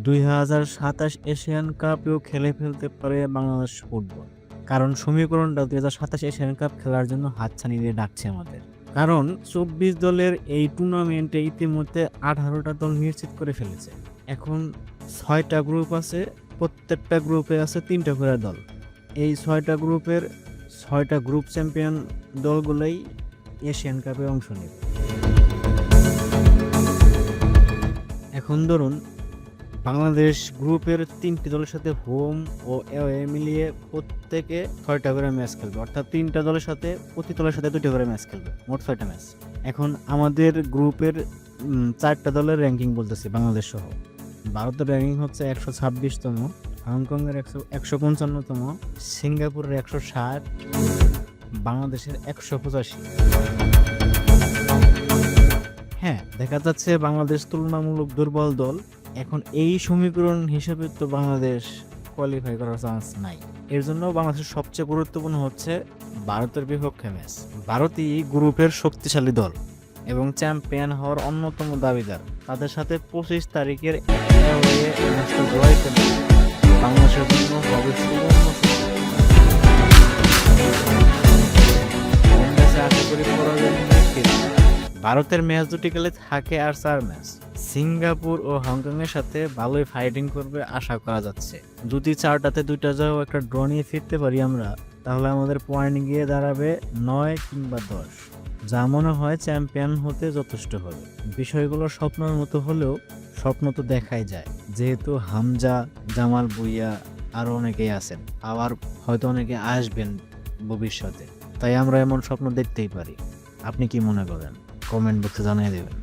2027 Asian কাপেও খেলে ফেলতে পারে বাংলাদেশ ফুটবল। কারণ সমীকরণটা 2027 এশিয়ান কাপ খেলার জন্য হাতছানি দিয়ে ডাকছে আমাদের। কারণ 24 দলের এই টুর্নামেন্টে ইতিমধ্যে 18টা দল নিশ্চিত করে ফেলেছে। এখন 6টা গ্রুপ আছে, প্রত্যেকটা গ্রুপে আছে 3টা করে দল। এই 6টা গ্রুপের 6টা গ্রুপ চ্যাম্পিয়ন দলগুলোই এশিয়ান কাপে অংশ নেবে। এখন ধরুন বাংলাদেশ গ্রুপের 3টি দলের সাথে হোম ও অ্যাওয়ে মিলিয়ে প্রত্যেকে 6টা করে ম্যাচ খেলবে, অর্থাৎ 3টা দলের সাথে প্রতি দলের সাথে 2টা করে ম্যাচ খেলবে, মোট 6টা ম্যাচ। এখন আমাদের গ্রুপের 4টা দলের র্যাঙ্কিং বলতেছি বাংলাদেশ সহ। ভারতের র্যাঙ্কিং হচ্ছে 126তম, হংকংয়ের 155তম, সিঙ্গাপুরের 160, বাংলাদেশের 185। হ্যাঁ, দেখা যাচ্ছে বাংলাদেশ তুলনামূলক দুর্বল দল। এখন এই সমীকরণ হিসেবে তো বাংলাদেশ কোয়ালিফাই করার চান্স নাই। এর জন্য বাংলাদেশের সবচেয়ে গুরুত্বপূর্ণ হচ্ছে ভারতের বিপক্ষে ম্যাচ। ভারতই গ্রুপের শক্তিশালী দল এবং চ্যাম্পিয়ন হওয়ার অন্যতম দাবিদার। তাদের সাথে 25 তারিখের ম্যাচটা জয় করলে বাংলাদেশের জন্য হবে সুবর্ণ সুযোগ। আশা করি পরাজয় নিশ্চিত। ভারতের ম্যাচ দুটি খেলে থাকে আর 4 ম্যাচ। সিঙ্গাপুর ও হংকংয়ের সাথে ভালোই ফাইটিং করবে আশা করা যাচ্ছে। যদি 4টাতে 2টা যাও একটা ড্র নিয়ে ফিরতে পারি আমরা, তাহলে আমাদের পয়েন্ট গিয়ে দাঁড়াবে 9 কিংবা 10, যা মনে হয় চ্যাম্পিয়ন হতে যথেষ্ট হবে। বিষয়গুলো স্বপ্নের মতো হলেও স্বপ্ন তো দেখাই যায়, যেহেতু হামজা, জামাল ভুঁইয়া আরও অনেকেই আছেন, আবার হয়তো অনেকে আসবেন ভবিষ্যতে, তাই আমরা এমন স্বপ্ন দেখতেই পারি। আপনি কি মনে করেন? কমেন্ট বক্সে জানিয়ে দেবেন।